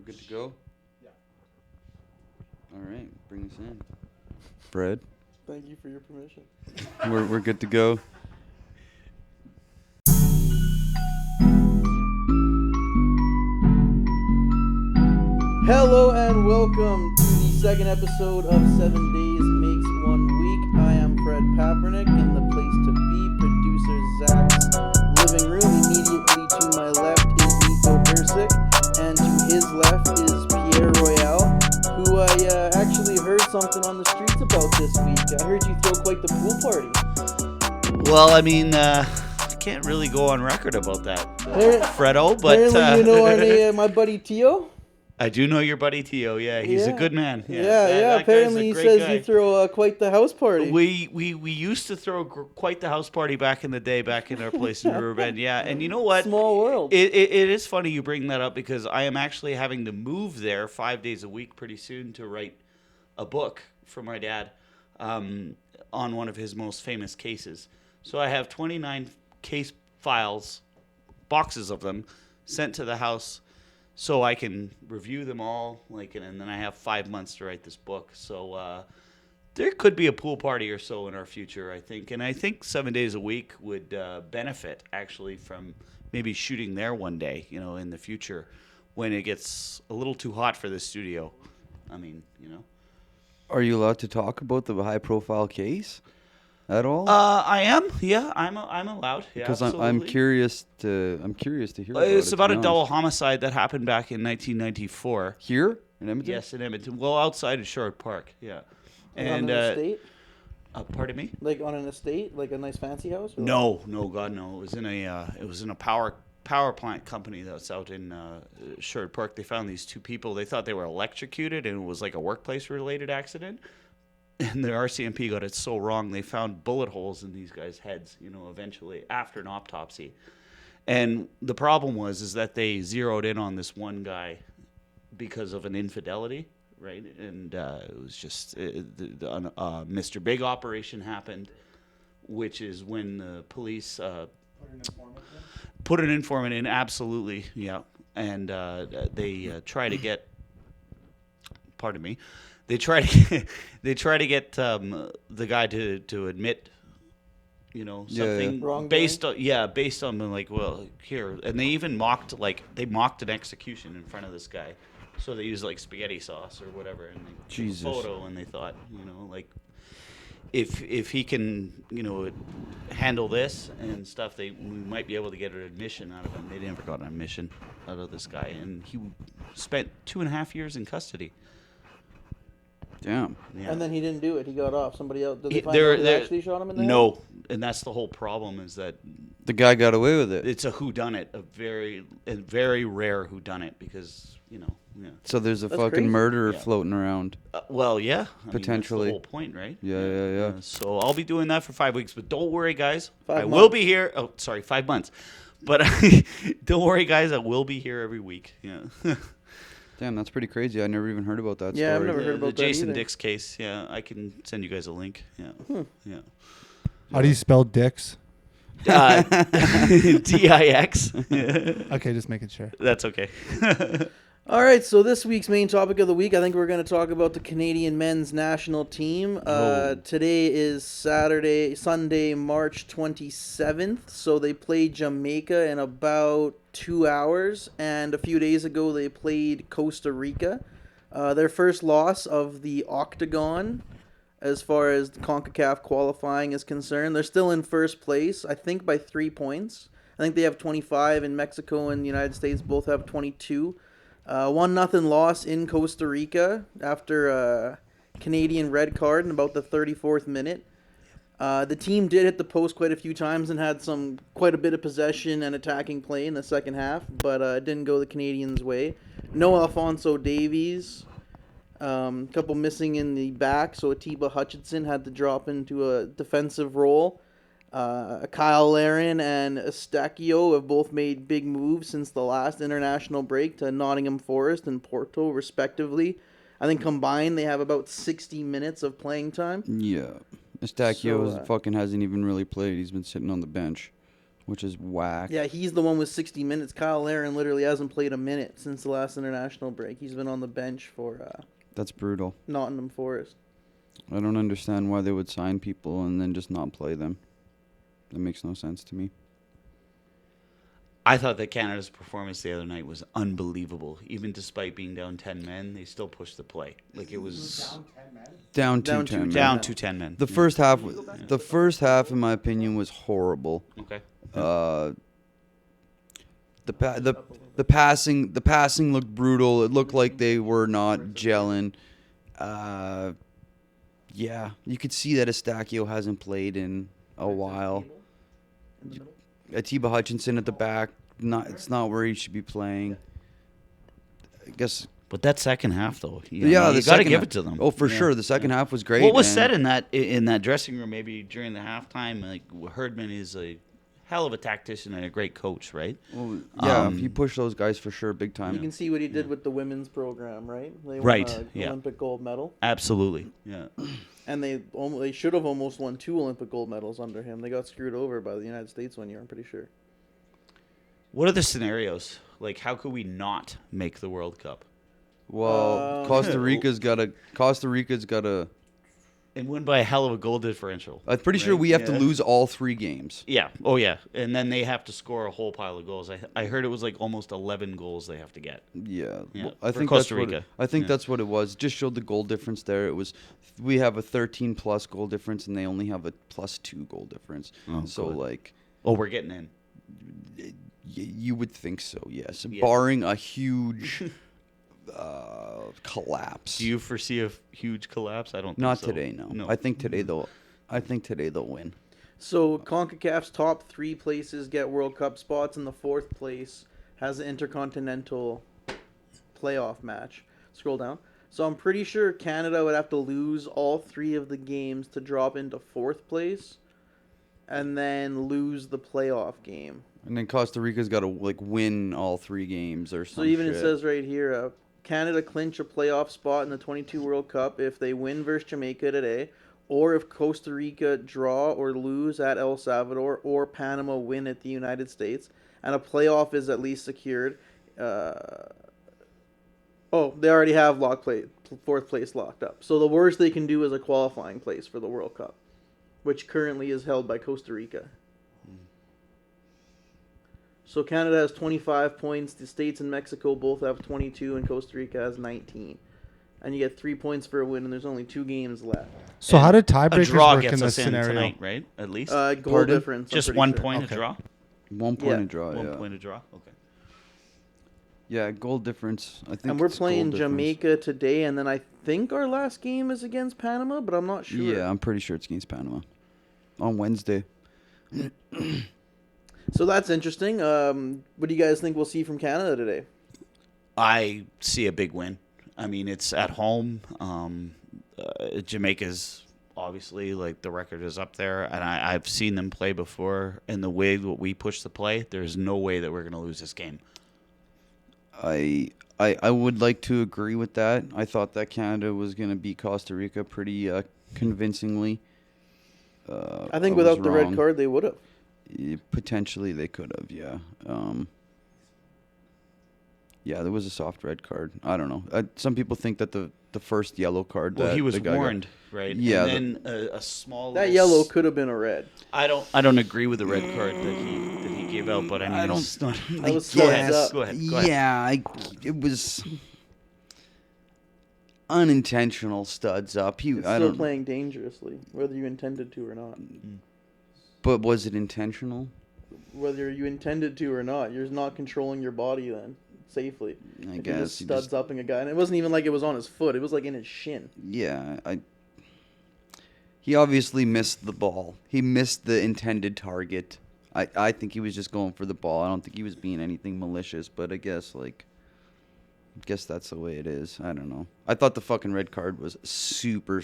good to go? Yeah. All right, bring us in. Fred, Thank you for your permission. we're good to go. Hello and welcome to the second episode of 7 Days Makes 1 Week. I am Fred Papernick in the place to be, producer Zach's living room. Immediately to my left is Nico Ursic, and to his left is Pierre Royale, who I actually heard something on the streets about this week. I heard you throw quite the pool party. Well, I mean, I can't really go on record about that, Fredo, but... Apparently you know my buddy Tio? I do know your buddy Tio, yeah. He's a good man. Yeah. Apparently he says you throw quite the house party. We used to throw quite the house party back in the day, back in our place in Riverbend, yeah. And you know what? Small world. It is funny you bring that up because I am actually having to move there 5 days a week pretty soon to write a book for my dad on one of his most famous cases. So I have 29 case files, boxes of them, sent to the house so I can review them all, and then I have 5 months to write this book. So there could be a pool party or so in our future, I think. And I think 7 days a week would benefit, actually, from maybe shooting there one day, in the future when it gets a little too hot for the studio. I mean, Are you allowed to talk about the high-profile case at all? I am. Yeah, I'm allowed. Yeah, because I'm curious to hear. It's about a a double homicide that happened back in 1994. Here in Edmonton. Yes, in Edmonton. Well, outside of Sherwood Park. Yeah. And on an estate? Pardon me? Like on an estate, like a nice fancy house? Or no, God, no. It was in a power plant company that's out in Sherwood Park. They found these two people. They thought they were electrocuted, and it was like a workplace-related accident. And the RCMP got it so wrong. They found bullet holes in these guys' heads, eventually after an autopsy. And the problem was that they zeroed in on this one guy because of an infidelity, right? And it was just the Mr. Big operation happened, which is when the police put an informant in. Absolutely, yeah. And they try to get. Pardon me. They try to get the guy to admit, something based on like, well, here, and they even mocked an execution in front of this guy, so they used like spaghetti sauce or whatever, and they took a photo, and they thought, if he can, handle this and stuff, we might be able to get an admission out of him. They never got an admission out of this guy, and he spent 2.5 years in custody. Damn. Yeah. And then he didn't do it. He got off. Somebody else. Did they find out who actually shot him in the head? No, and that's the whole problem is that the guy got away with it. It's a whodunit, a very rare whodunit because Yeah. So there's a That's fucking crazy. murderer floating around. Well, yeah. Potentially. That's the whole point, right? Yeah. So I'll be doing that for 5 weeks, but don't worry, guys. 5 I months. will be here. Oh, sorry, 5 months. But don't worry, guys. I will be here every week. Yeah. Damn, that's pretty crazy. I never even heard about that Yeah, I've story. never heard about the that Jason either. Dix case. Yeah, I can send you guys a link. Yeah. Yeah. How do you spell dicks? DIX. Okay, just making sure. That's okay. All right, so this week's main topic of the week, I think we're going to talk about the Canadian men's national team. Today is Sunday, March 27th, so they play Jamaica in about 2 hours, and a few days ago they played Costa Rica. Their first loss of the Octagon as far as the CONCACAF qualifying is concerned. They're still in first place, I think by 3 points. I think they have 25, and Mexico and the United States both have 22. 1-0 loss in Costa Rica after a Canadian red card in about the 34th minute. The team did hit the post quite a few times and had quite a bit of possession and attacking play in the second half, but it didn't go the Canadians' way. No Alphonso Davies. Couple missing in the back, so Atiba Hutchinson had to drop into a defensive role. Kyle Larin and Estacchio have both made big moves since the last international break to Nottingham Forest and Porto, respectively. I think combined they have about 60 minutes of playing time. Yeah. Estacchio fucking hasn't even really played. He's been sitting on the bench. which is whack. Yeah, he's the one with 60 minutes. Kyle Larin literally hasn't played a minute since the last international break. He's been on the bench for That's brutal. Nottingham Forest. I don't understand why they would sign people and then just not play them. That makes no sense to me. I thought that Canada's performance the other night was unbelievable. Even despite being down 10 men, they still pushed the play. Like it was Down Down 2-10. to man. down to 10 men. The first half, in my opinion, was horrible. Okay. The passing looked brutal. It looked like they were not gelling. Yeah, you could see that Estacio hasn't played in a while. Atiba Hutchinson at the back, it's not where he should be playing. I guess. But that second half, though, you The got to second give half- it to them. Oh, for Yeah. sure, the second half was great. What was and- said in that dressing room, maybe during the halftime, like Herdman is a hell of a tactician and a great coach, right? Well, yeah, he pushed those guys for sure, big time. You can see what he did with the women's program, right? They Right, won yeah. Olympic gold medal, Absolutely. Yeah. and they should have almost won 2 Olympic gold medals under him. They got screwed over by the United States one year, I'm pretty sure. What are the scenarios? Like, how could we not make the World Cup Well, Costa Rica's got a. and win by a hell of a goal differential? I'm pretty sure Right, we have to yeah. lose all 3 games. Yeah. Oh, yeah. And then they have to score a whole pile of goals. I heard it was like almost 11 goals they have to get. Yeah, Yeah, well, I for think Costa that's what Rica. I think Yeah. that's what it was. Just showed the goal difference there. It was we have a 13 plus goal difference, and they only have a plus 2 goal difference. Oh, so good. like, Oh, we're getting in. you would think so, yes. Yeah. Barring a huge collapse. Do you foresee a huge collapse? I don't think Not so. today, no. I think today they'll win. So CONCACAF's top 3 places get World Cup spots, and the 4th place has the Intercontinental playoff match. Scroll down. So I'm pretty sure Canada would have to lose all 3 of the games to drop into 4th place, and then lose the playoff game. And then Costa Rica's got to like win all 3 games or So something. even it says right here, Canada clinch a playoff spot in the 22 World Cup if they win versus Jamaica today, or if Costa Rica draw or lose at El Salvador, or Panama win at the United States, and a playoff is at least secured. They already have 4th place locked up. So the worst they can do is a qualifying place for the World Cup, which currently is held by Costa Rica. So Canada has 25 points. The States and Mexico both have 22, and Costa Rica has 19. And you get 3 points for a win, and there's only 2 games left. So how did A tiebreakers draw work gets in this us in scenario? tonight, right? At least Goal Pardon? difference. I'm just pretty 1 sure. point Okay. a draw. 1 point Yeah. to draw. 1 Yeah. point a draw. Okay. Yeah, goal difference. I think. And we're it's goal playing difference. Jamaica today, and then I think our last game is against Panama, but I'm not sure. Yeah, I'm pretty sure it's against Panama on Wednesday. So that's interesting. What do you guys think we'll see from Canada today? I see a big win. I mean, it's at home. Jamaica's obviously like the record is up there, and I've seen them play before. And the way that we push the play, there's no way that we're going to lose this game. I would like to agree with that. I thought that Canada was going to beat Costa Rica pretty convincingly. I think was without the red wrong. card, they would have. Potentially they could have, yeah. Yeah, there was a soft red card. I don't know. Some people think that the first yellow card. Well, that he was the guy got- warned, right? Yeah, And then a small. That little yellow s- could have been a red. I don't agree with the red card that he gave out, but I mean, I don't- it's not. That was Go ahead. studs up. Go ahead. Go ahead. Yeah, it was unintentional studs up. It's I still don't. playing dangerously, whether you intended to or not. But was it intentional? Whether you intended to or not, you're not controlling your body then safely. I If guess you're just he studs upping a guy, and it wasn't even like it was on his foot; it was like in his shin. Yeah, he obviously missed the ball. He missed the intended target. I think he was just going for the ball. I don't think he was being anything malicious, but I guess that's the way it is. I don't know. I thought the fucking red card was super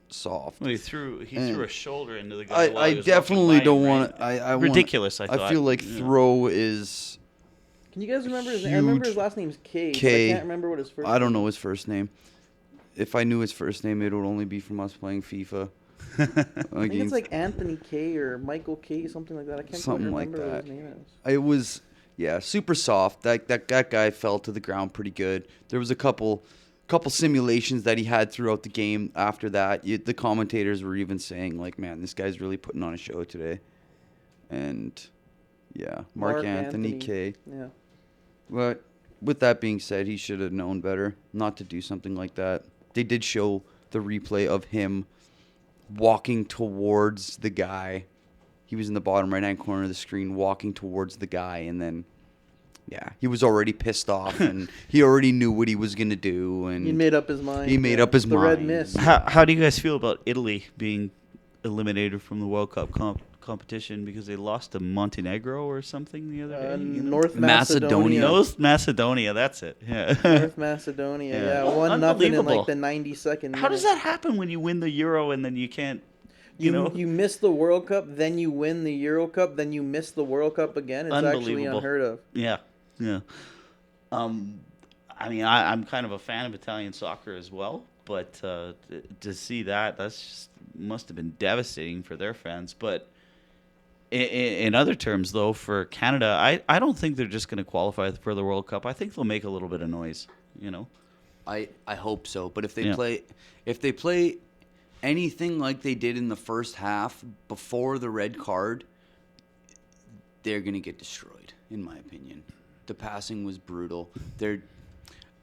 soft. Well, he threw a shoulder into the guy. I while he was definitely walking by don't him, want right? I Ridiculous. I thought. I feel like Yeah. throw is. Can you guys remember his name? I remember his Huge. last name's K. But K. I can't remember what his first. I don't name know his first name. If I knew his first name, it would only be from us playing FIFA. I think it's like Anthony K or Michael K, something like that. I can't quite Something like remember what that. his name is. It was, yeah, super soft. That guy fell to the ground pretty good. There was a couple simulations that he had throughout the game after that. The commentators were even saying, like, man, this guy's really putting on a show today. And, yeah, Mark Anthony K. Yeah. But with that being said, he should have known better not to do something like that. They did show the replay of him walking towards the guy. He was in the bottom right-hand corner of the screen walking towards the guy, and then, yeah, he was already pissed off, and he already knew what he was going to do. And He made up his mind. He made up his the Red mind. Mist. How do you guys feel about Italy being eliminated from the World Cup competition because they lost to Montenegro or something the other day? North Macedonia. Macedonia. North Macedonia, that's it. Yeah. North Macedonia. Yeah. Yeah, 1-0 in Unbelievable. like the 92nd. How does that happen when you win the Euro and then you can't, you know? You miss the World Cup, then you win the Euro Cup, then you miss the World Cup again? It's actually Unbelievable. unheard of. Yeah, yeah. I mean, I'm kind of a fan of Italian soccer as well, but to see that's just must have been devastating for their fans. But in other terms, though, for Canada, I don't think they're just going to qualify for the World Cup. I think they'll make a little bit of noise, you know. I hope so. But if they Yeah. play anything like they did in the first half before the red card, they're gonna get destroyed, in my opinion. The passing was brutal.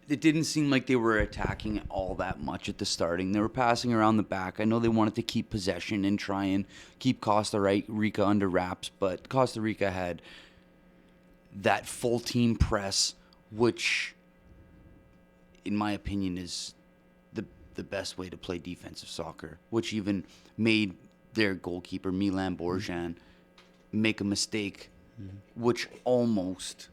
It didn't seem like they were attacking all that much at the starting. They were passing around the back. I know they wanted to keep possession and try and keep Costa Rica under wraps, but Costa Rica had that full team press, which, in my opinion, is the best way to play defensive soccer, which even made their goalkeeper, Milan Borjan, make a mistake, which almost...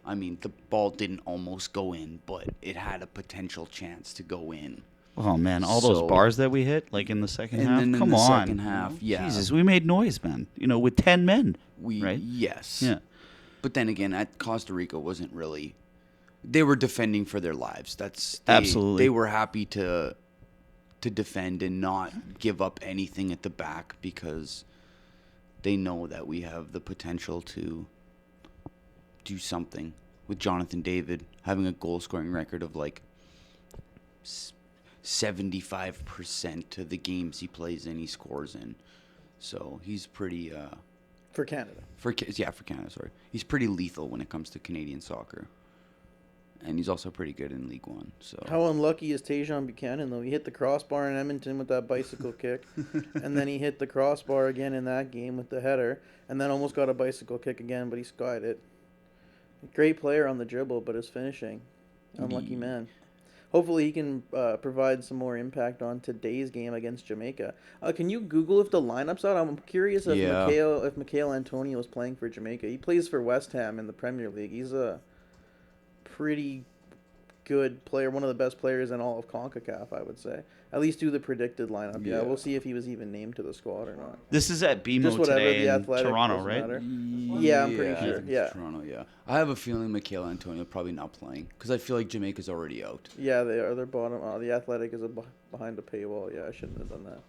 I mean, the ball didn't almost go in, but it had a potential chance to go in. Oh man, all those So- bars that we hit, like in the second And half. then in Come the on, second half, yeah. Jesus, we made noise, man. You know, with 10 men, right? Yes. Yeah. But then again, at Costa Rica wasn't really... They were defending for their lives. Absolutely. They were happy to defend and not give up anything at the back because they know that we have the potential to do something with Jonathan David having a goal-scoring record of like 75% of the games he plays in, he scores in. So he's pretty... For Canada. For Canada, sorry. He's pretty lethal when it comes to Canadian soccer. And he's also pretty good in League One. So How unlucky is Tajon Buchanan, though? He hit the crossbar in Edmonton with that bicycle kick, and then he hit the crossbar again in that game with the header, and then almost got a bicycle kick again, but he skied it. Great player on the dribble, but his finishing. Unlucky man. Hopefully he can provide some more impact on today's game against Jamaica. Can you Google if the lineup's out? I'm curious if Yeah. Mikhail Antonio is playing for Jamaica. He plays for West Ham in the Premier League. He's a pretty good player, one of the best players in all of CONCACAF, I would say. At least do the predicted lineup. Yeah, Yeah. we'll see if he was even named to the squad or not. This is at BMO Just whatever, today the in Athletic Toronto, doesn't right? matter. Yeah, I'm pretty I sure. think it's Yeah. Toronto, yeah. I have a feeling Mikhail Antonio probably not playing because I feel like Jamaica's already out. Yeah, they are. They're bottom. The Athletic is behind a paywall. Yeah, I shouldn't have done that.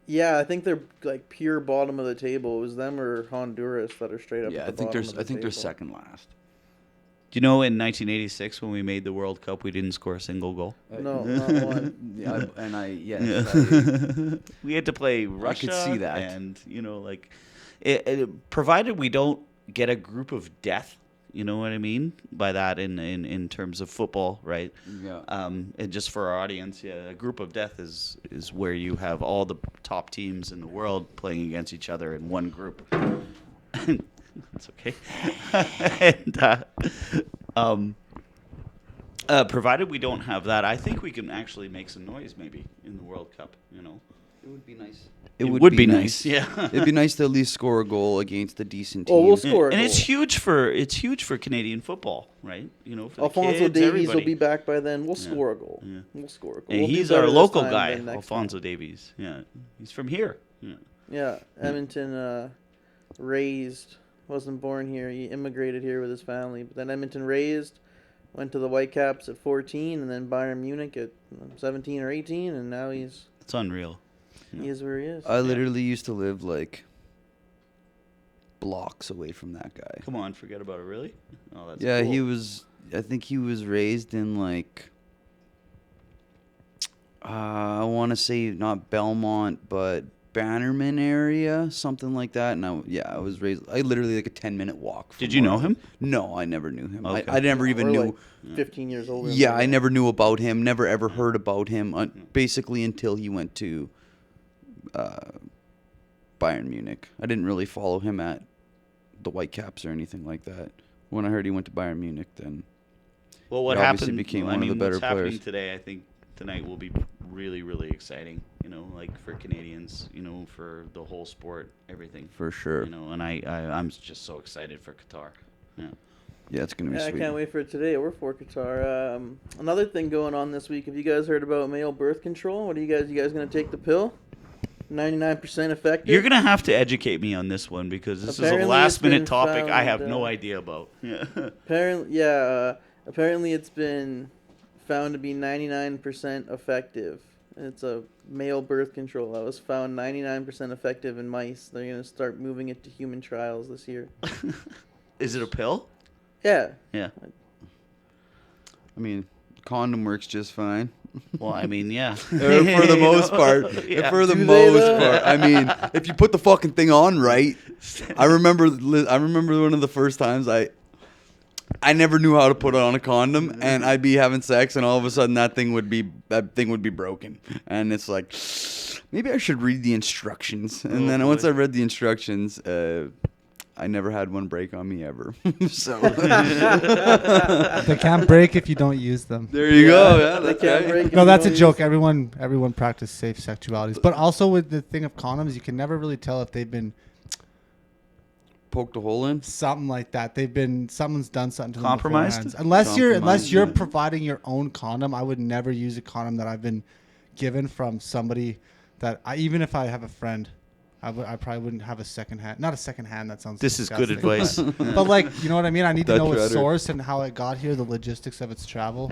Yeah, I think they're like pure bottom of the table. It was them or Honduras that are straight up. Yeah, at I the think bottom there's of the I think they're table. second last. Do you know in 1986 when we made the World Cup, we didn't score a single goal? No, not one. Yeah, Yeah. We had to play Russia. could see that. And, you know, like, provided we don't get a group of death, you know what I mean? By that in terms of football, right? Yeah. And just for our audience, yeah, a group of death is where you have all the top teams in the world playing against each other in one group. That's okay. And provided we don't have that, I think we can actually make some noise maybe in the World Cup, you know. It would be nice. It would be nice, yeah. It'd be nice to at least score a goal against a decent team. Oh, we'll score a And goal. it's huge for Canadian football, right? You know, for the Alfonso kids, Davies everybody. will be back by then. We'll Yeah. score a goal. Yeah. We'll score a goal. And We'll do he's better our this local time guy, than next Alfonso Davies. Yeah, he's from here. Yeah. time. Yeah, Edmonton raised, wasn't born here. He immigrated here with his family, but then Edmonton raised, Went to the Whitecaps at 14, and then Bayern Munich at 17 or 18, and now he is unreal. where he is. I literally used to live like blocks away from that guy. Come on, forget about it. Really? Oh, that's Yeah, cool. he was. I think he was raised in like. I want to say not Belmont, but Bannerman area, something like that. And I was raised. I literally like a 10-minute walk. Did you know him? No, I never knew him. Okay. I never even We're knew. like 15 years older. Yeah, I never knew about him. Never ever heard about him. Basically, until he went to Bayern Munich. I didn't really follow him at the Whitecaps or anything like that. When I heard he went to Bayern Munich, then Well, what He obviously happened? became I one of the mean, better what's happening players. today? I think tonight will be really, really exciting. You know, like for Canadians. You know, for the whole sport, everything. for sure. You know, and I'm just so excited for Qatar. Yeah. Yeah, it's gonna be Yeah, I sweet. can't wait for it today or for Qatar. Another thing going on this week. Have you guys heard about male birth control? What do you guys gonna take the pill? 99% effective. You're gonna have to educate me on this one because this Apparently is it's a last-minute been topic I have found, no idea about. Yeah. Apparently it's been found to be 99% effective. It's a male birth control that was found 99% effective in mice. They're gonna start moving it to human trials this year. Is it a pill? Yeah. Yeah. I mean, condom works just fine. Well, I mean, yeah. For the most part. Yeah. For the Do they, most though? part. I mean, if you put the fucking thing on right. I remember one of the first times I never knew how to put on a condom, and I'd be having sex, and all of a sudden that thing would be broken, and it's like, maybe I should read the instructions. And Oh, then boy. once I read the instructions, I never had one break on me ever. So They can't break if you don't use them. there you go. Yeah, They that's can't right. break if No, you that's a don't joke. use- Everyone practice safe sexualities. But also with the thing of condoms, you can never really tell if they've been Poked a hole in. something like that. Someone's done something to them Compromised? beforehand. Unless you're Compromised, yeah. providing your own condom, I would never use a condom that I've been given from somebody even if I have a friend, I probably wouldn't have a second hand. Not a second hand. That sounds. This is good disgusting. advice. But like, you know what I mean? I need to Dutch know its rudder. source and how it got here, the logistics of its travel,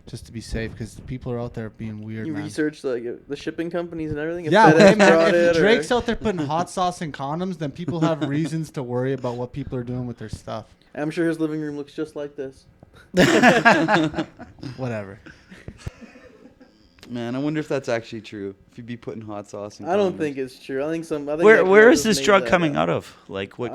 just to be safe. Because people are out there being weird, You man. research like the shipping companies and everything. If Yeah, FedEx hey, man, brought if it or- Drake's out there putting hot sauce in condoms, then people have reasons to worry about what people are doing with their stuff. I'm sure his living room looks just like this. Whatever. Man, I wonder if that's actually true. If you'd be putting hot sauce in I don't condoms. think it's true. I think that Where guy is just this made drug that coming up. out of? Like what?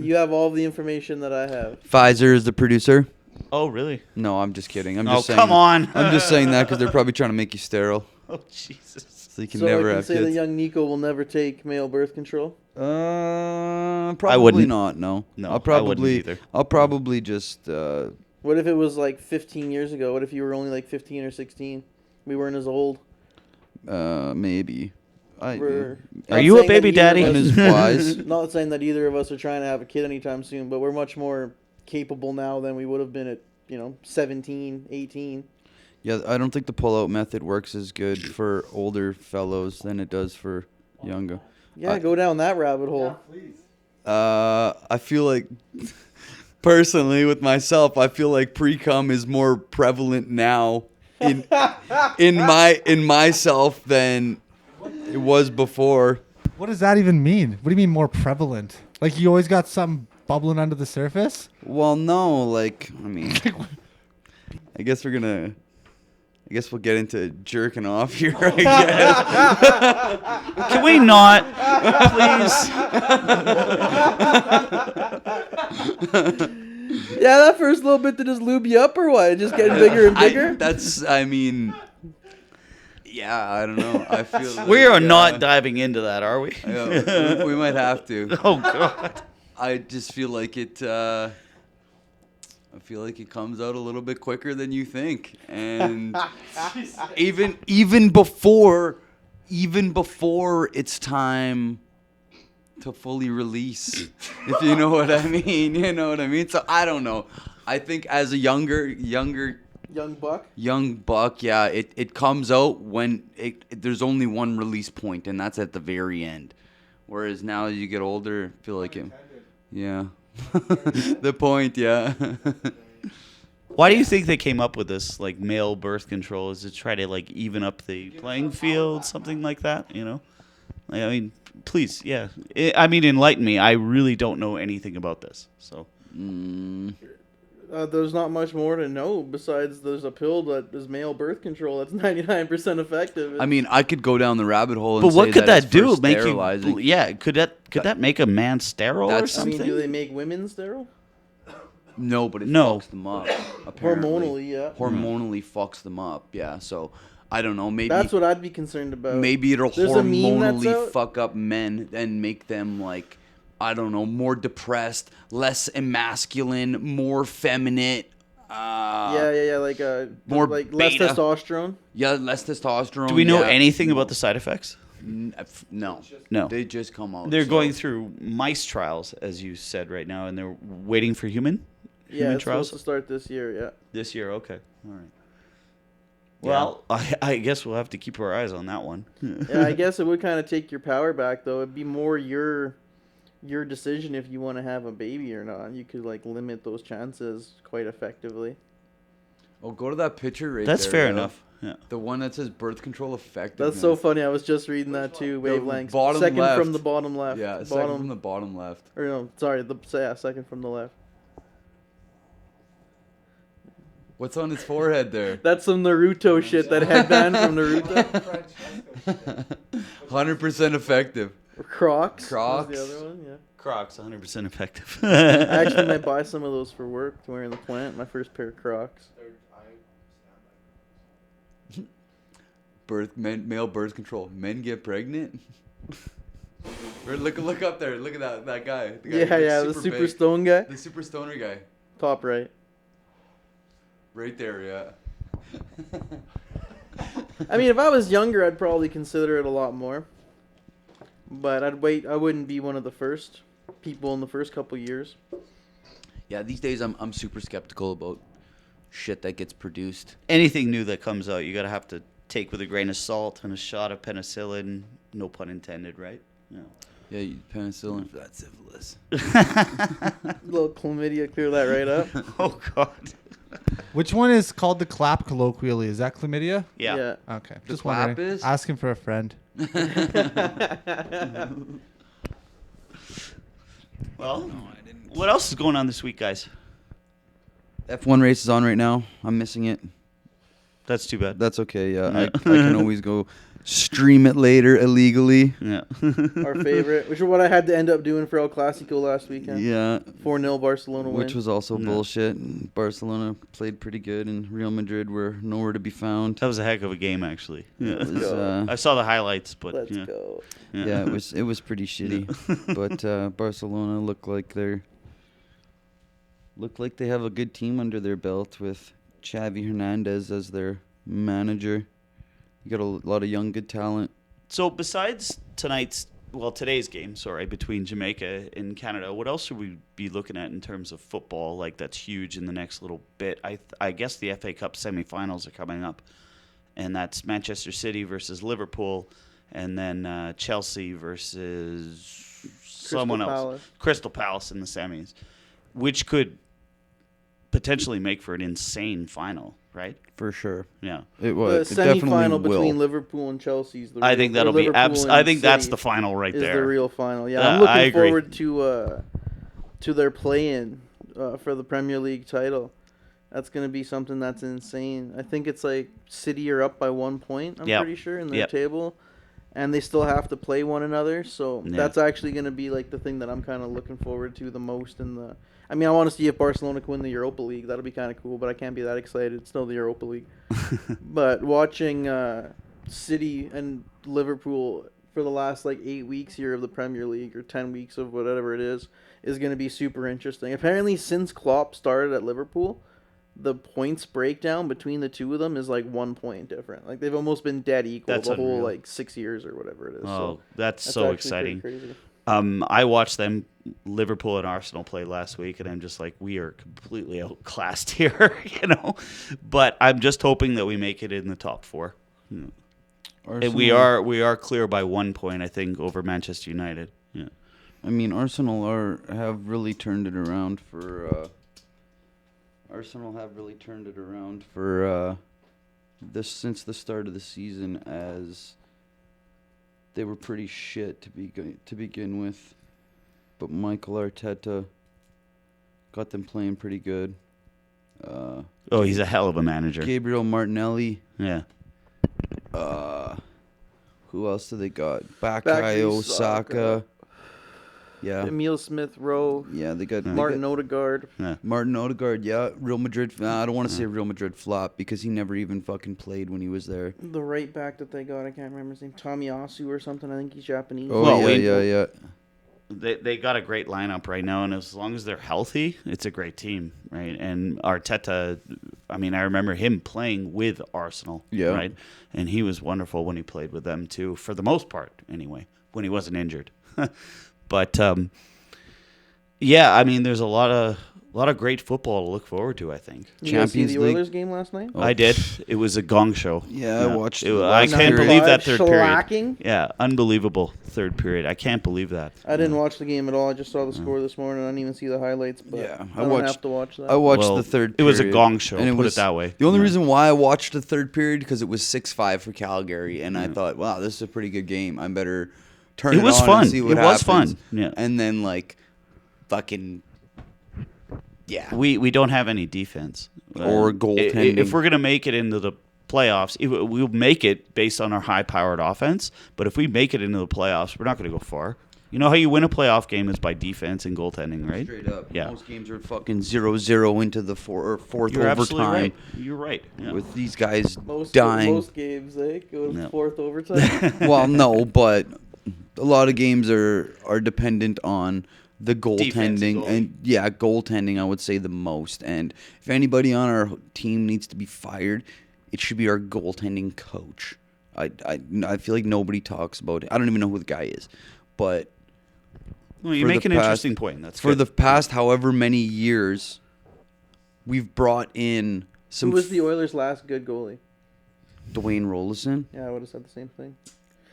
You have all the information that I have. Pfizer is the producer. Oh, really? No, I'm just kidding. I'm Oh, just saying. come on. I'm just saying that because they're probably trying to make you sterile, Oh, Jesus. so you can So never I can have say that kids. young Nico will never take male birth control. Probably wouldn't. not. No. No, I'll I probably. wouldn't either. I'll probably just. What if it was like 15 years ago? What if you were only like 15 or 16? We weren't as old. Maybe. We're Are not you a saying that baby either of daddy? us- And is wise. Not saying that either of us are trying to have a kid anytime soon, but we're much more capable now than we would have been at 17, 18. Yeah, I don't think the pull-out method works as good for older fellows than it does for younger. Yeah, go down that rabbit hole. I feel like, personally, with myself, I feel like pre-cum is more prevalent now in myself than it was before. What does that even mean? What do you mean more prevalent? Like you always got something bubbling under the surface? Well, no, like, I mean, I guess we'll get into jerking off here, I guess. Can we not, please? Yeah, that first little bit to just lube you up or what? Just getting bigger and bigger? Yeah, I don't know. I feel like, We are not diving into that, are we? yeah, we might have to. Oh, God. I just feel like it. I feel like it comes out a little bit quicker than you think, and even before it's time to fully release, if you know what I mean. You know what I mean. So I don't know. I think as a young buck, yeah, it comes out when there's only one release point, and that's at the very end. Whereas now as you get older, I feel like it. Yeah. The point, yeah. Why do you think they came up with this, like, male birth control? Is it try to, like, even up the playing field, something like that, you know? Like, I mean, please, yeah. I mean, enlighten me. I really don't know anything about this, so. There's not much more to know besides there's a pill that is male birth control that's 99% effective. I mean, I could go down the rabbit hole and But what say could it's that do? for Make sterilizing. you, yeah, could that make a man sterile or That's- I something? mean, do they make women sterile? No, but it No. fucks them up. Apparently. Hormonally, yeah. Hormonally fucks them up. Yeah. So I don't know. Maybe That's what I'd be concerned about. maybe it'll There's a meme that's hormonally out. fuck up men and make them like, I don't know, more depressed, less emasculine, more feminine. Yeah, like more like less beta. testosterone. Yeah, less testosterone. Do we know yeah. anything about the side effects? No. No. They just come out. They're so- going through mice trials, as you said right now, and they're waiting for human Yeah, it's trials supposed to start this year. Yeah. this year. Okay, all right. Well, I guess we'll have to keep our eyes on that one. Yeah, I guess it would kind of take your power back, though. It'd be more your decision if you want to have a baby or not. You could like limit those chances quite effectively. Oh, go to that picture right That's there. fair yeah. enough. Yeah. The one that says birth control effective. That's so funny. I was just reading that too. Wavelengths. bottom Second left. from the bottom left. Yeah, bottom. second from the bottom left. Or no, sorry. Second from the left. What's on his forehead there? That's some Naruto shit. That headband from Naruto. 100% effective. Or Crocs. was Crocs. the other one. Yeah. Crocs, 100% effective. I actually might buy some of those for work to wear in the plant. My first pair of Crocs. Male birth control. Men get pregnant. Or look up there. Look at that guy. The guy Yeah, who's the super big. stone guy. The super stoner guy. Top right. Right there, yeah. I mean, if I was younger, I'd probably consider it a lot more. But I'd wait. I wouldn't be one of the first people in the first couple years. Yeah, these days I'm super skeptical about shit that gets produced. Anything new that comes out, you gotta have to take with a grain of salt and a shot of penicillin. No pun intended, right? Yeah. Yeah, penicillin for that syphilis. Little chlamydia, clear that right up. Oh God. Which one is called the clap colloquially? Is that chlamydia? Yeah. Okay. The Just clap wondering. is? Asking for a friend. Well, what else is going on this week, guys? F1 race is on right now. I'm missing it. That's too bad. That's okay. Yeah, I can always go stream it later illegally. Yeah. Our favorite, which is what I had to end up doing for El Clasico last weekend. Yeah, 4-0 Barcelona win. which was also No. bullshit. And Barcelona played pretty good, and Real Madrid were nowhere to be found. That was a heck of a game, actually. Yeah. It was, I saw the highlights, but Let's yeah. go. yeah, it was pretty shitty. But Barcelona look like they have a good team under their belt with Xavi Hernandez as their manager. You got a lot of young, good talent. So besides today's game, between Jamaica and Canada, what else should we be looking at in terms of football? Like that's huge in the next little bit. I guess the FA Cup semifinals are coming up, and that's Manchester City versus Liverpool, and then Chelsea versus someone else, Palace. Crystal Palace in the semis, which could potentially make for an insane final, right? For sure. Yeah. It The was. It definitely semi-final will. between Liverpool and Chelsea is the. I real- think or that'll be Liverpool and I think that's City the final right is there. the real final. Yeah, Yeah, I'm I looking agree. forward to their play-in for the Premier League title. That's going to be something that's insane. I think it's like City are up by 1 point, I'm Yep. pretty sure, in their Yep. table. And they still have to play one another. So Yeah. that's actually going to be like the thing that I'm kind of looking forward to the most. I mean, I want to see if Barcelona can win the Europa League. That'll be kind of cool, but I can't be that excited. It's still the Europa League. But watching City and Liverpool for the last like 8 weeks here of the Premier League or 10 weeks of whatever it is going to be super interesting. Apparently, since Klopp started at Liverpool, the points breakdown between the two of them is like 1 point different. Like they've almost been dead equal That's the whole unreal. like 6 years or whatever it is. Oh, So that's that's so actually exciting. pretty crazy. I watched them, Liverpool and Arsenal play last week, and I'm just like, we are completely outclassed here, you know. But I'm just hoping that we make it in the top four. And we are clear by 1 point, I think, over Manchester United. Yeah. I mean, Arsenal have really turned it around for Arsenal have really turned it around for this since the start of the season, as they were pretty shit to begin with, but Michael Arteta got them playing pretty good. Oh, he's a hell of a manager. Gabriel Martinelli. Yeah. Who else do they got? Bakary Bakayo Saka. Saka. Yeah. Emil Smith Rowe, Yeah, they got Martin Odegaard. Martin Odegaard. Yeah, Real Madrid. I don't want to say Real Madrid flop because he never even fucking played when he was there. The right back that they got, I can't remember his name. Tomiyasu or something. I think he's Japanese. Oh Well, yeah. They got a great lineup right now, and as long as they're healthy, it's a great team, right? And Arteta, I mean, I remember him playing with Arsenal, Yeah. right? And he was wonderful when he played with them too, for the most part, anyway, when he wasn't injured. But yeah, I mean, there's a lot of great football to look forward to, I think. You guys see Champions the League. Oilers game last night? Oh, I did. It was a gong show. Yeah, I watched the I last can't period. believe that third period. Shellacking. Yeah, unbelievable third period. I can't believe that. I didn't watch the game at all. I just saw the score this morning. I didn't even see the highlights. But Yeah, I don't have to watch that. I watched Well, the third. it was a period, gong show, and put it that way. The only Yeah. reason why I watched the third period because it was 6-5 for Calgary, and I thought, wow, this is a pretty good game. I better turn it, was on fun. and see what It was happens. fun. Yeah. And then fucking yeah. We don't have any defense Or goaltending. If we're gonna make it into the playoffs, we'll make it based on our high-powered offense. But if we make it into the playoffs, we're not going to go far. You know how you win a playoff game is by defense and goaltending, right? Straight up. Yeah. Most games are fucking 0-0 into the fourth You're absolutely overtime right. You're right. Yeah. with these guys most dying. games, go to Yeah. fourth overtime. Well, no, but a lot of games are dependent on the Defense and goaltending, and goaltending. I would say the most. And if anybody on our team needs to be fired, it should be our goaltending coach. I feel like nobody talks about it. I don't even know who the guy is, but Well, you for make the an past- interesting point. That's for good. the past however many years, we've brought in some. Who was the Oilers' last good goalie? Dwayne Rollison? Yeah, I would have said the same thing.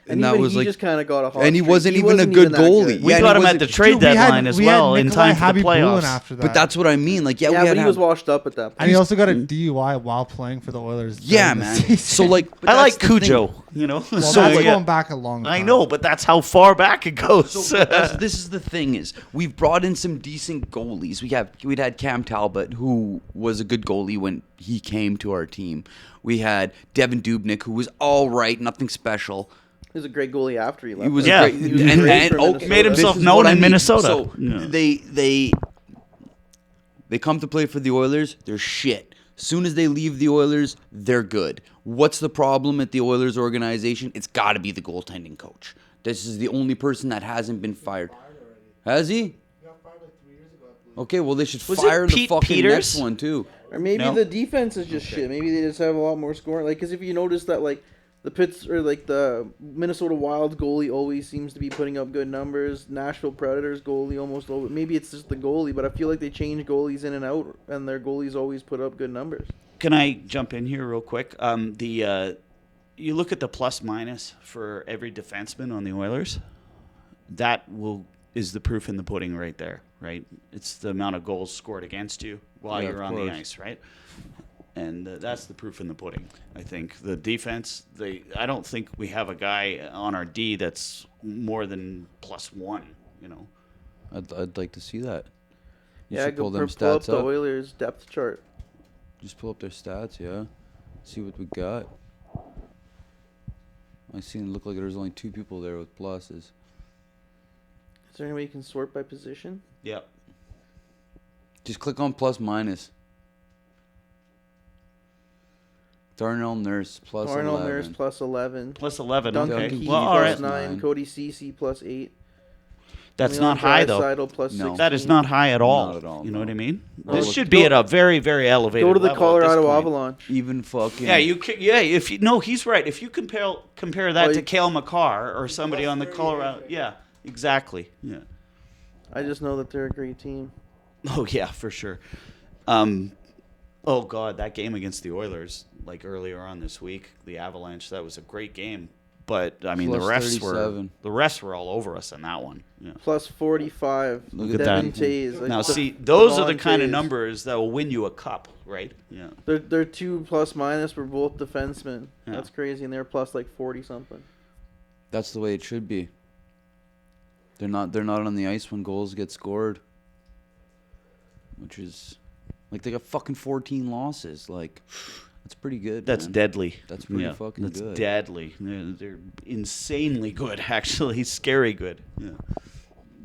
And even that was he like, just kind of got a hot and he streak. wasn't even a good that goalie. good. we Yeah, got and him he at the wasn't- trade Dude, we had- deadline as we had well in Nikolai time for the Habibulin playoffs. after that. But that's what I mean. Like, yeah, Yeah, we but had he was washed up at that point. And he also got a DUI while playing for the Oilers. yeah, during the man. season. So like, but I like that's the thing. Cujo. You know, well, So, that's yeah. going back a long time. I know, but that's how far back it goes. So this is the thing is we've brought in some decent goalies. We'd had Cam Talbot, who was a good goalie when he came to our team. We had Devin Dubnyk, who was all right, nothing special. He was a great goalie after he left. He was Yeah. a great, He was great for Minnesota. Made himself this is known what I in mean. Minnesota. So Yeah. they come to play for the Oilers. They're shit. Soon as they leave the Oilers, they're good. What's the problem at the Oilers organization? It's got to be the goaltending coach. This is the only person that hasn't been fired. Has he? Okay, well they should Was it fire the Pete fucking Peters? next one too. Or maybe No? the defense is just shit. Maybe they just have a lot more scoring. Like, because if you notice that, like, the Minnesota Wild goalie always seems to be putting up good numbers. Nashville Predators goalie almost always. Maybe it's just the goalie, but I feel like they change goalies in and out, and their goalies always put up good numbers. Can I jump in here real quick? You look at the plus minus for every defenseman on the Oilers. That is the proof in the pudding right there, right? It's the amount of goals scored against you while Yeah, you're of on the course. ice, right? And that's the proof in the pudding. I think the defense. I don't think we have a guy on our D that's more than +1. You know. I'd like to see that. You Yeah, should go pull them pull up stats the up. Oilers depth chart. Just pull up their stats, yeah. See what we got. I seen it look like there's only 2 people there with pluses. Is there any way you can sort by position? Yeah. Just click on plus minus. Darnell Nurse plus Darnell 11. Nurse plus 11. +11. Duncan Okay. Keith Well, all plus right. 9. 9. Cody Ceci plus 8. That's Leon not high though. Draisaitl plus No. 16. That is not high at all. Not at all, You know no. what I mean? No, This look- should be at a very, very elevated Go to the level at this Colorado point. Avalanche. Even fucking. Yeah, if you no, he's right. If you compare that Oh, to you- Cale Makar or somebody on the Colorado, yeah, exactly. Yeah. I just know that they're a great team. Oh yeah, for sure. Oh god, that game against the Oilers, like earlier on this week, the Avalanche, that was a great game. But I mean, Plus the $37. refs were all over us on that one. Yeah. Plus 45. Look at Devin that. Tays. Like Now, the- see, those are the Devon kind of Tays. numbers that will win you a cup, right? Yeah. They're 2 plus minus for both defensemen. Yeah. That's crazy, and they're plus like 40 something. That's the way it should be. They're not on the ice when goals get scored. Which is like they got fucking 14 losses. Like that's pretty good. That's man. deadly. That's pretty fucking That's good. deadly. They're insanely good, actually. Scary good. Yeah.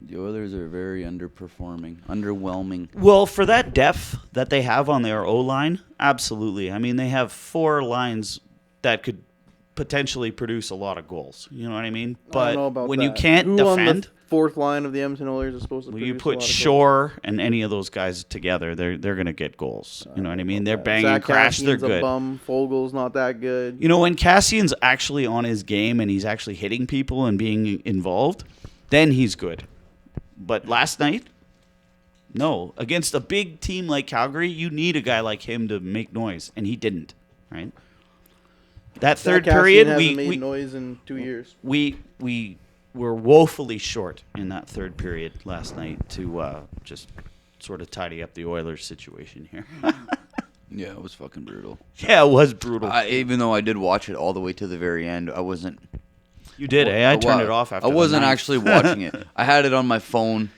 The Oilers are very underperforming, underwhelming. Well, for that depth that they have on their O-line, absolutely. I mean, they have 4 lines that could potentially produce a lot of goals. You know what I mean? I But don't know about when you that. can't Who on defend, the fourth line of the Edmonton Oilers is supposed to when produce you a put lot of Shore and any of those guys together, they're going to get goals. You know what I mean? They're goals. banging Zach crash. They're Cassian's a good. bum. Fogel's not that good. You know, when Cassian's actually on his game and he's actually hitting people and being involved, then he's good. But last night, no. Against a big team like Calgary, you need a guy like him to make noise, and he didn't, right? That Zach third Cassian period, hasn't made noise in 2 years. we were woefully short in that third period last night to just sort of tidy up the Oilers situation here. Yeah, it was fucking brutal. Yeah, it was brutal. Even though I did watch it all the way to the very end, I wasn't. You did, eh? I turned wa- it off after I the wasn't ninth. actually watching it. I had it on my phone.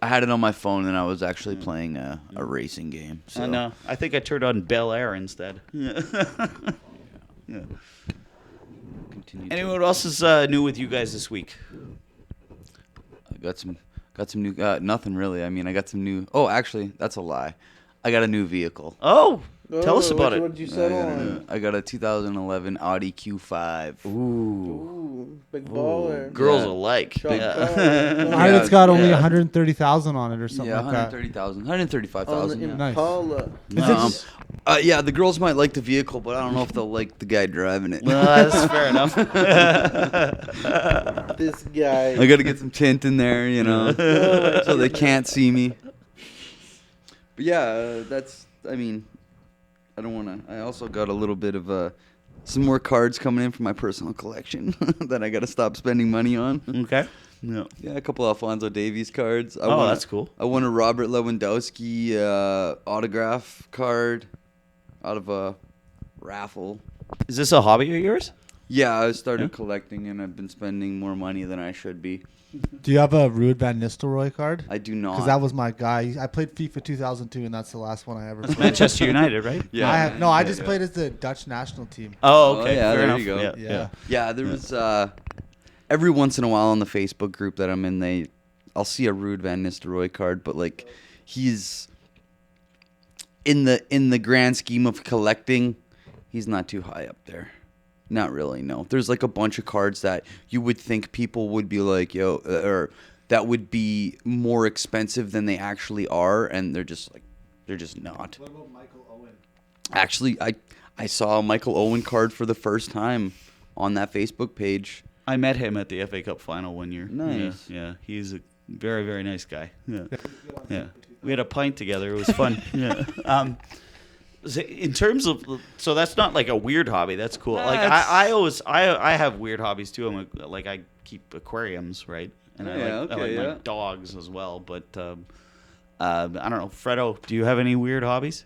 And I was actually playing a racing game. So. And I think I turned on Bel Air instead. Yeah. Continue to- Anyone else is new with you guys this week? I got some new. Nothing really. I mean, I got some new. Oh, actually, that's a lie. I got a new vehicle. Oh, tell us about What it. did you settle on? I got a 2011 Audi Q5. Ooh, big baller. Girls Yeah. alike. Chuck Yeah. Baller. I heard it's got only yeah. 130,000 on it or something Yeah, like that. On 130,000, the 135,000. Yeah. Nice. Impala. Yeah, the girls might like the vehicle, but I don't know if they'll like the guy driving it. Well, that's fair enough. This guy. I got to get some tint in there, you know, so they can't see me. But yeah, that's. I mean, I don't want to. I also got a little bit of some more cards coming in from my personal collection that I got to stop spending money on. Okay. No. Yeah, a couple Alfonso Davies cards. That's cool. I won a Robert Lewandowski autograph card out of a raffle. Is this a hobby of yours? Yeah, I started collecting, and I've been spending more money than I should be. Do you have a Ruud Van Nistelrooy card? I do not. Because that was my guy. I played FIFA 2002, and that's the last one I ever played. Manchester United, right? Yeah. I just played as the Dutch national team. Oh, okay. Oh, yeah, fair there enough. you go. Yeah. Yeah. Yeah, there was every once in a while on the Facebook group that I'm in, I'll see a Ruud Van Nistelrooy card, but like he's in the grand scheme of collecting, he's not too high up there. Not really, no. There's like a bunch of cards that you would think people would be like, yo, or that would be more expensive than they actually are, and they're just not. What about Michael Owen? Actually, I saw a Michael Owen card for the first time on that Facebook page. I met him at the FA Cup final one year. Nice. Yeah. He's a very, very nice guy. Yeah. Yeah. We had a pint together. It was fun. Yeah. In terms of, so that's not like a weird hobby. That's cool. Like I have weird hobbies too. I keep aquariums, right? And I like my dogs as well. But I don't know, Fredo, do you have any weird hobbies?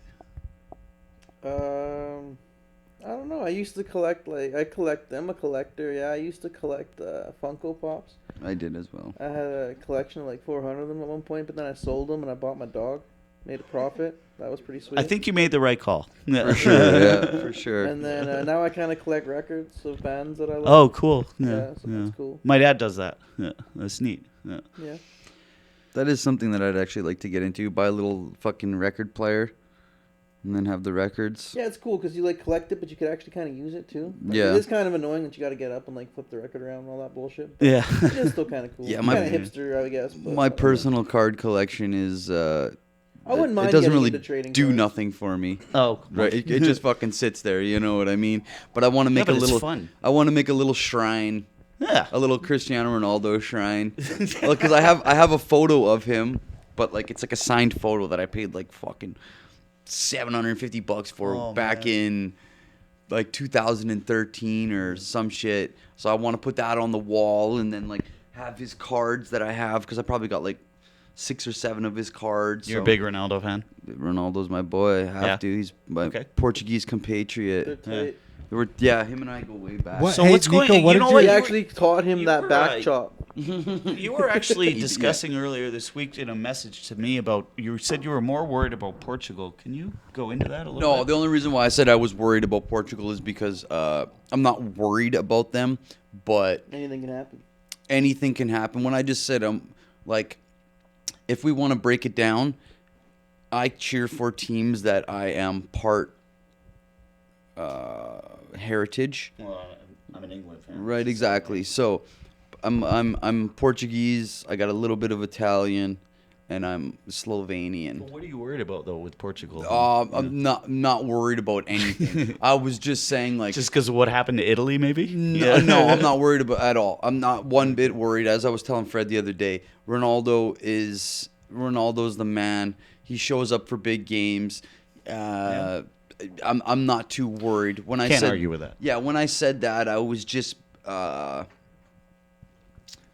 I don't know. I used to collect I'm a collector. Yeah, I used to collect Funko Pops. I did as well. I had a collection of like 400 of them at one point, but then I sold them and I bought my dog. Made a profit. That was pretty sweet. I think you made the right call. For sure, yeah, for sure. And then now I kind of collect records of bands that I like. Oh, cool. Yeah, so that's cool. My dad does that. Yeah, that's neat. Yeah. Yeah. That is something that I'd actually like to get into. Buy a little fucking record player, and then have the records. Yeah, it's cool because you like collect it, but you could actually kind of use it too. Like, Yeah. It is kind of annoying that you got to get up and like flip the record around and all that bullshit. But Yeah. it is still kind of cool. Yeah, Kind of hipster, I guess. But My personal card collection is. I wouldn't mind It doesn't getting really into trading do cards. nothing for me. Oh, Right, it just fucking sits there. You know what I mean? But I want to make but a it's little. fun. I want to make a little shrine, Yeah. a little Cristiano Ronaldo shrine. Because I have a photo of him, but like it's like a signed photo that I paid like fucking $750 for Oh, back man. in like 2013 or some shit. So I want to put that on the wall and then like have his cards that I have because I probably got like 6 or 7 of his cards. You're so. a big Ronaldo fan. Ronaldo's my boy. I have Yeah. to. He's my Okay. Portuguese They're compatriot. tight. Him and I go way back. What? So Hey, what's going? Nico, what you did know you- what? He You were- actually taught him you that were, back chop. You were actually Yeah. discussing earlier this week in a message to me about. You said you were more worried about Portugal. Can you go into that a little No, bit? the only reason why I said I was worried about Portugal is because I'm not worried about them, but Anything can happen. anything can happen. When I just said like, if we want to break it down, I cheer for teams that I am part heritage. Well, I'm an England fan. Right, exactly. So, I'm Portuguese. I got a little bit of Italian, and I'm Slovenian. But what are you worried about though with Portugal? I'm not worried about anything. I was just saying like Just because of what happened to Italy, maybe? no, no, I'm not worried about at all. I'm not one bit worried. As I was telling Fred the other day, Ronaldo's the man. He shows up for big games. I'm not too worried. When I Can't said, argue with that. Yeah, when I said that, I was just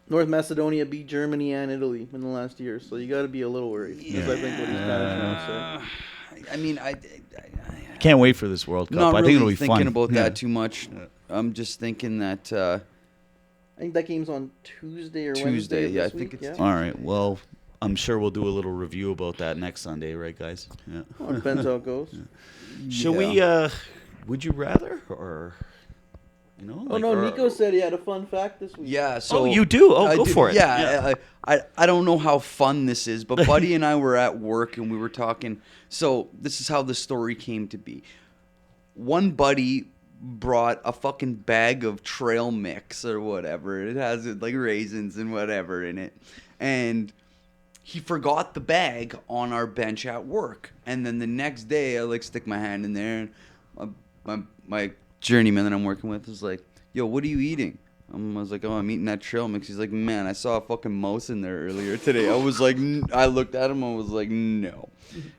North Macedonia beat Germany and Italy in the last year, so you got to be a little worried. That's I think what he's kind of trying to say. I mean, Can't wait for this World Cup. not I really think it'll be thinking fun. about Yeah. that too much. I'm just thinking that I think that game's on Tuesday or Wednesday. Tuesday, of yeah, this I think week, it's yeah. All right. Well, I'm sure we'll do a little review about that next Sunday, right, guys? Yeah. Well, it depends how it goes. Should we? Would you rather, or you know? Oh like, no, or- Nico said he had a fun fact this week. Yeah. So Oh, you do? Oh, I go for it. Yeah. I don't know how fun this is, but Buddy and I were at work and we were talking. So this is how the story came to be. One buddy brought a fucking bag of trail mix or whatever. It has like raisins and whatever in it, and he forgot the bag on our bench at work. And then the next day, I like stick my hand in there, and my journeyman that I'm working with was like, "Yo, what are you eating?" I was like, "Oh, I'm eating that trail mix." He's like, "Man, I saw a fucking mouse in there earlier today." I was like, I looked at him, I was like, "No,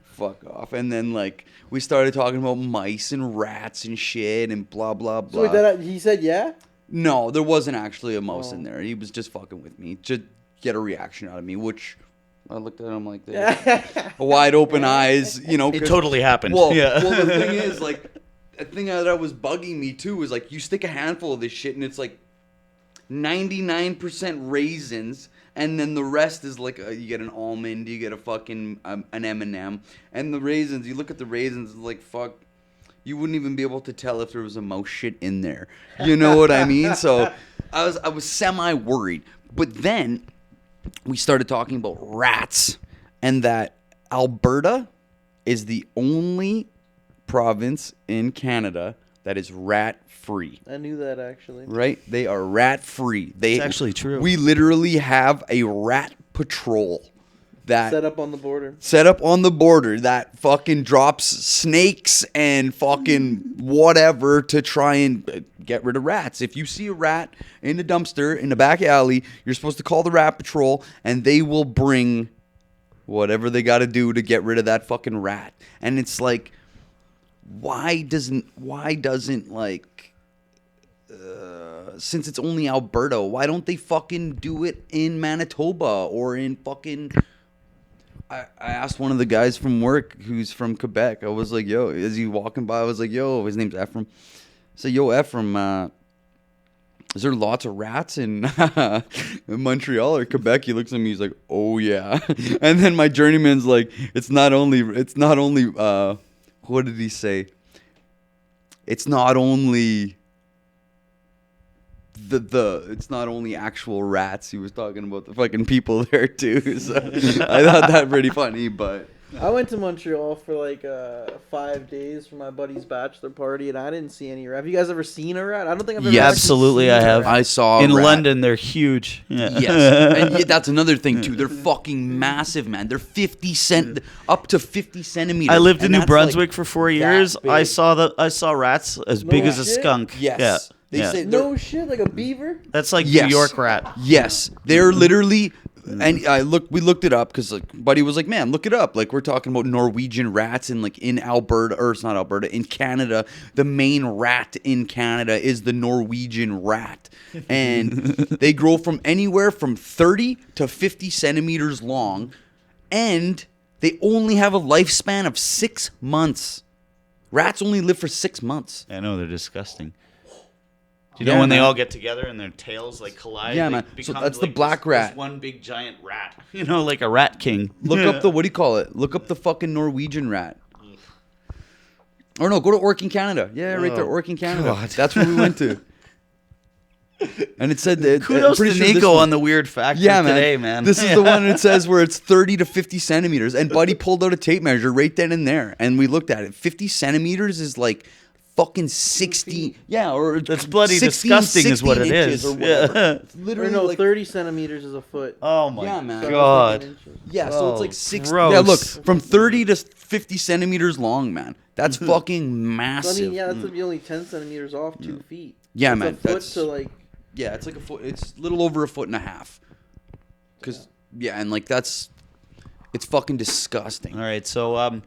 fuck off." And then like we started talking about mice and rats and shit and blah blah blah. So wait, that he said yeah. No, there wasn't actually a mouse Oh. in there. He was just fucking with me, just get a reaction out of me, which I looked at him like this, wide open eyes, you know. It 'cause- totally happened. Well, yeah. well, the thing is, like, the thing that was bugging me too is like, you stick a handful of this shit and it's like 99% raisins, and then the rest is like you get an almond, you get a fucking an M&M, and the raisins. You look at the raisins, it's like fuck. You wouldn't even be able to tell if there was a mouse shit in there. You know what I mean? So I was semi worried, but then we started talking about rats, and that Alberta is the only province in Canada that is rat free. I knew that actually. Right? They are rat free. They It's actually true. We literally have a rat patrol that Set up on the border. set up on the border that fucking drops snakes and fucking whatever to try and get rid of rats. If you see a rat in a dumpster in the back alley, you're supposed to call the rat patrol and they will bring whatever they got to do to get rid of that fucking rat. And it's like, why doesn't like since it's only Alberta, why don't they fucking do it in Manitoba or in fucking I asked one of the guys from work who's from Quebec. I was like, yo, as he walking by, I was like, yo, his name's Ephraim. I said, yo, Ephraim, is there lots of rats in, in Montreal or Quebec? He looks at me, he's like, oh yeah. And then my journeyman's like, it's not only what did he say? It's not only it's not only actual rats. He was talking about the fucking people there too. So I thought that pretty funny, but I went to Montreal for like 5 days for my buddy's bachelor party, and I didn't see any rat. Have you guys ever seen a rat? I don't think I've ever. Yes. actually Absolutely, seen I a have. rat. I saw In a rat. London, they're huge. Yeah. Yes, and that's another thing too. They're fucking massive, man. They're up to 50 centimeters. I lived in and New that's, Brunswick like, for 4 that years. big. I saw rats as big No as a shit? skunk. Yes. Yeah. They yeah. say No shit, like a beaver. That's like Yes. New York rat. Yes, they're literally And we looked it up because like Buddy was like, man, look it up. Like we're talking about Norwegian rats and like in Alberta, or it's not Alberta, in Canada, the main rat in Canada is the Norwegian rat. And they grow from anywhere from 30 to 50 centimeters long. And they only have a lifespan of 6 months. Rats only live for 6 months. I know, they're disgusting. Do you know when they all get together and their tails like collide? Yeah, they man. So become, that's the like, black this rat. one big giant rat. You know, like a rat king. Look up the, what do you call it? Look up the fucking Norwegian rat. Or no, go to Orkin, Canada. Yeah, right there, Orkin, Canada. God. That's where we went to. And it said that. Kudos to Nico on the weird factor today, man. This is the one that says where it's 30 to 50 centimeters. And Buddy pulled out a tape measure right then and there. And we looked at it. 50 centimeters is like fucking 60. Yeah, or That's bloody 16, disgusting is what it 16 inches is. or whatever. Yeah. It's Or literally no, like 30 centimeters is a foot. Oh my Yeah, man. So I was God. thinking inches. Yeah, so it's Oh, like 60. gross. Yeah, look, from 30 to 50 centimeters long, man. That's fucking So, massive. I mean, yeah, that's only 10 centimeters off 2 feet. Yeah, It's man, A foot that's- to like. Yeah, it's like a foot. It's a little over a foot and a half. Cause yeah, and like it's fucking disgusting. All right, so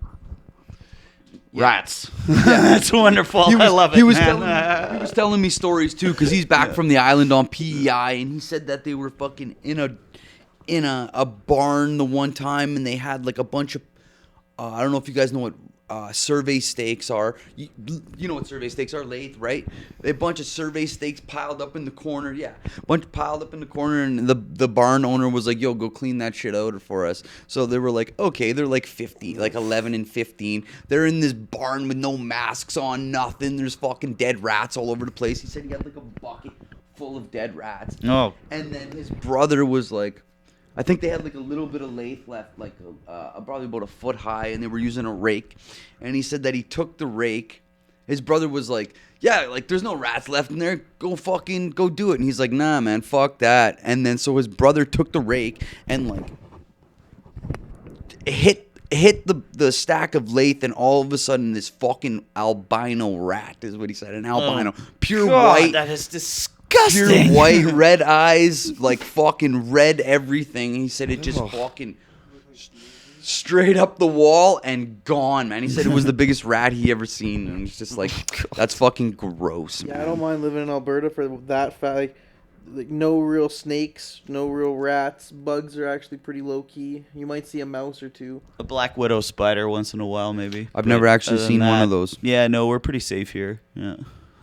rats. That's wonderful. I love it. He was man. he was telling me stories too, cause he's back from the island on PEI, and he said that they were fucking in a barn the one time, and they had like a bunch of I don't know if you guys know what survey stakes are. You know what survey stakes are, Lathe, right? A bunch of survey stakes piled up in the corner. Yeah, bunch piled up in the corner, and the barn owner was like, "Yo, go clean that shit out for us." So they were like, "Okay." They're like 50, like 11 and 15. They're in this barn with no masks on, nothing. There's fucking dead rats all over the place. He said he had like a bucket full of dead rats. Oh, And then his brother was like, I think they had like a little bit of lathe left, like probably about a foot high, and they were using a rake. And he said that he took the rake. His brother was like, yeah, like there's no rats left in there. Go do it. And he's like, nah, man, fuck that. And then so his brother took the rake and like hit the stack of lathe, and all of a sudden this fucking albino rat is what he said. An albino, pure God, white. that is disgusting. Pure white, red eyes, like fucking red everything. He said it just fucking straight up the wall and gone, man. He said it was the biggest rat he ever seen, and it's just like, that's fucking gross, man. Yeah, I don't mind living in Alberta for that fact. Like no real snakes, no real rats. Bugs are actually pretty low key. You might see a mouse or two. A black widow spider once in a while, maybe. I've But never actually other than seen one that- of those. Yeah, no, we're pretty safe here. Yeah.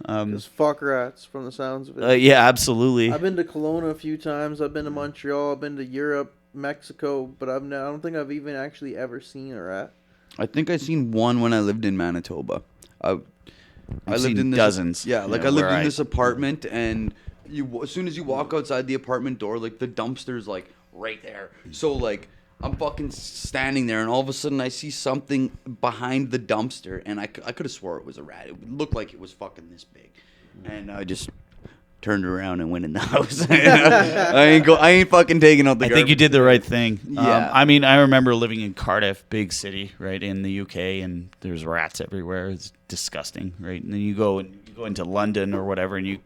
Just fuck rats from the sounds of it. Yeah, absolutely. I've been to Kelowna a few times. I've been to Montreal. I've been to Europe, Mexico, but I don't think I've even actually ever seen a rat. I think I seen one when I lived in Manitoba. I lived seen in this, dozens. Yeah, like Yeah, I lived where in I- this apartment, and as soon as you walk outside the apartment door, like the dumpster's like right there. So like I'm fucking standing there, and all of a sudden I see something behind the dumpster, and I could have swore it was a rat. It looked like it was fucking this big, and I just turned around and went in the house. I ain't fucking taking out the I garbage. think you did the right thing. Yeah. I mean, I remember living in Cardiff, big city, right in the UK, and there's rats everywhere. It's disgusting, right? And then you go into London or whatever, and you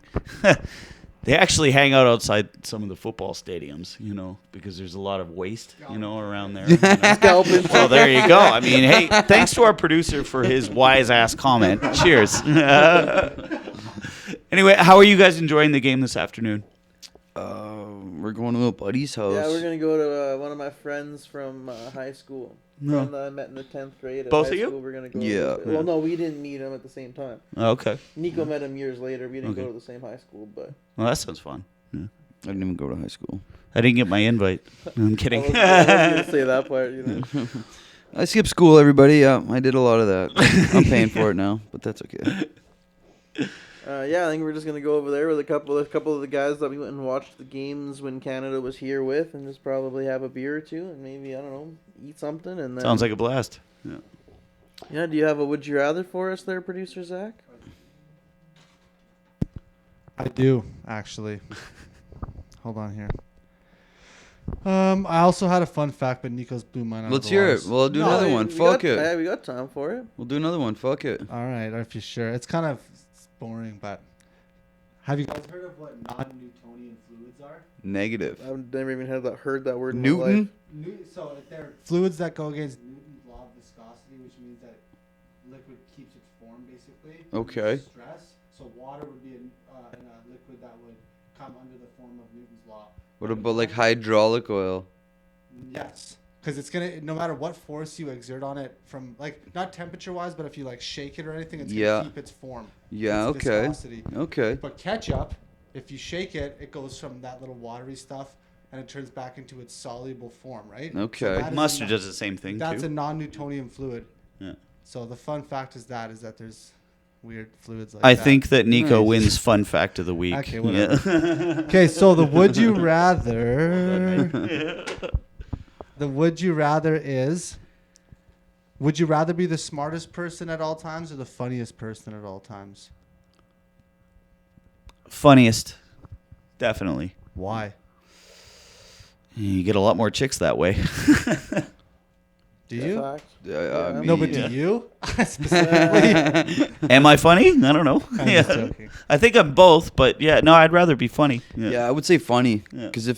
they actually hang out outside some of the football stadiums, you know, because there's a lot of waste, you know, around there. You know? Scalping. Well, there you go. I mean, hey, thanks to our producer for his wise ass comment. Cheers. Anyway, how are you guys enjoying the game this afternoon? We're going to a buddy's house. Yeah, we're gonna go to one of my friends from high school. No. Friend that I met in the 10th grade. At Both high of you? School. We're gonna go. Yeah. Well, no, we didn't meet him at the same time. Oh, okay. Nico met him years later. We didn't Okay. go to the same high school, but Well, that sounds fun. Yeah. I didn't even go to high school. I didn't get my invite. No, I'm I kidding. wasn't gonna say that part. You know. I skipped school, everybody. Yeah, I did a lot of that. I'm paying for it now, but that's okay. Yeah, I think we're just gonna go over there with a couple of the guys that we went and watched the games when Canada was here with, and just probably have a beer or two, and maybe I don't know, eat something, and then. Sounds like a blast. Yeah. Yeah. Do you have a would you rather for us, there, producer Zach? I do, actually. Hold on here. I also had a fun fact, but Nico's blew mine out. Let's of the hear it. water. Well, I'll do another one. Fuck it. Yeah, we got time for it. We'll do another one. Fuck it. All right, if you're sure. It's kind of boring, but have you guys heard of what non-Newtonian fluids fluids are? Negative. I've never even heard that word in my Newton? life. So they're fluids that go against Newton's law of viscosity, which means that liquid keeps its form basically. Okay. Under stress. So water would be in a liquid that would come under the form of Newton's law. What about like hydraulic oil? Yes. Because it's gonna, no matter what force you exert on it, from like not temperature wise, but if you like shake it or anything, it's Yeah. gonna keep its form. Yeah, its okay. viscosity. Okay. But ketchup, if you shake it, it goes from that little watery stuff and it turns back into its soluble form, right? Okay. that is a Mustard non- does the same thing That's too. a non-Newtonian fluid. Yeah. So the fun fact is that there's weird fluids like I that. think that Nico Nice. wins fun fact of the week. Okay, Okay, so the would you rather the would you rather is, would you rather be the smartest person at all times or the funniest person at all times? Funniest, definitely. Why? You get a lot more chicks that way. Do Yeah, you? fact. I Yeah. mean, No, but Yeah. do you? Specifically? Am I funny? I don't know. I'm Yeah. just joking. I think I'm both, but yeah, no, I'd rather be funny. yeah, I would say funny. Yeah. Because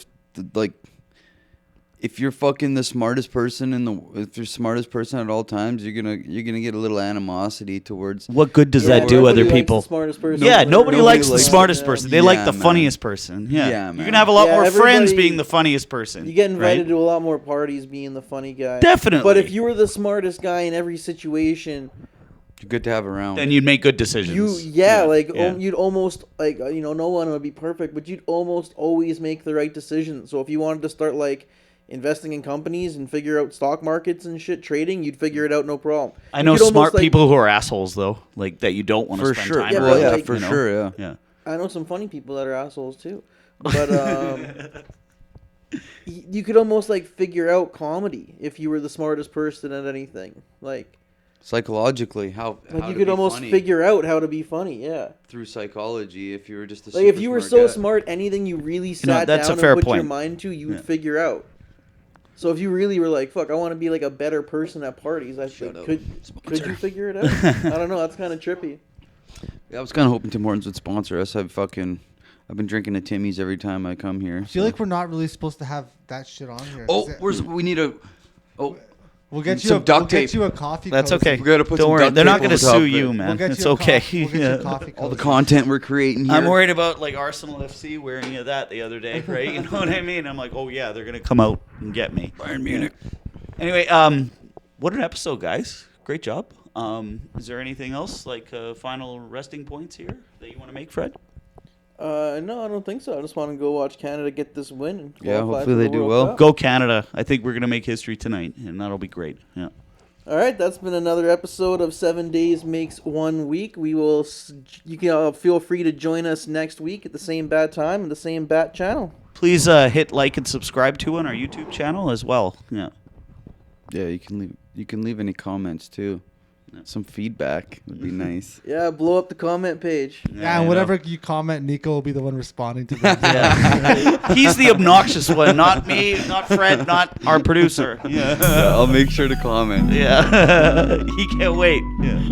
if you're fucking the smartest person if you're smartest person at all times, you're gonna get a little animosity towards. What good does Yeah, that do nobody other likes people? The smartest person. Yeah, nobody Nobody likes the likes- smartest Yeah. person. They like Yeah, the man. funniest person. Yeah, Yeah, you're man. gonna have a lot Yeah, more friends everybody- being the funniest person. You get invited right? to a lot more parties being the funny guy. Definitely. But if you were the smartest guy in every situation, You're good to have around. then you'd make good decisions. you'd almost no one would be perfect, but you'd almost always make the right decision. So if you wanted to start like investing in companies and figure out stock markets and shit, trading, you'd figure it out no problem. I You know could almost, smart like- people who are assholes though, like that you don't want to for spend sure. time Yeah, around. but, yeah, like, for you know? sure. Yeah. Yeah. I know some funny people that are assholes too, but you could almost like figure out comedy if you were the smartest person at anything. Like Psychologically, how you to could be almost funny figure out how to be funny. Yeah. through psychology if you were just a Like if super you were smart so guy. smart, anything you really know, sat that's a down fair and put your point. mind to, you would Yeah. figure out. So if you really were like, "Fuck, I want to be like a better person at parties," Shut up. could Sponsor. you figure it out? I don't know. That's kind of trippy. Yeah, I was kind of hoping Tim Hortons would sponsor us. I've been drinking a Timmy's every time I come here. I feel like we're not really supposed to have that shit on here. we need a. Oh, We'll get you some a duct we'll get tape. you a coffee. That's cozy. okay. We gotta put Don't some worry, duct they're not tape going to over top sue of you, it. man. We'll get It's you a okay. We'll get you a coffee. all the cozy. content we're creating here. I'm worried about like Arsenal FC wearing you that the other day, right? You know what I mean? I'm like, oh yeah, they're gonna come out and get me. Bayern Munich. Anyway, what an episode, guys! Great job. Is there anything else like final resting points here that you want to make, Fred? No, I don't think so. I just want to go watch Canada get this win. And Yeah, qualify hopefully for the they do World well. Cup. Go Canada! I think we're gonna make history tonight, and that'll be great. Yeah. All right, that's been another episode of 7 Days Makes 1 Week. You can feel free to join us next week at the same bad time and the same bat channel. Please hit like and subscribe to on our YouTube channel as well. Yeah. Yeah, you can leave any comments too. Some feedback would be nice. Yeah, blow up the comment page. Yeah, and whatever you comment, Nico will be the one responding to that. Yeah. He's the obnoxious one, not me, not Fred, not our producer. Yeah. Yeah, I'll make sure to comment. Yeah. He can't wait. Yeah.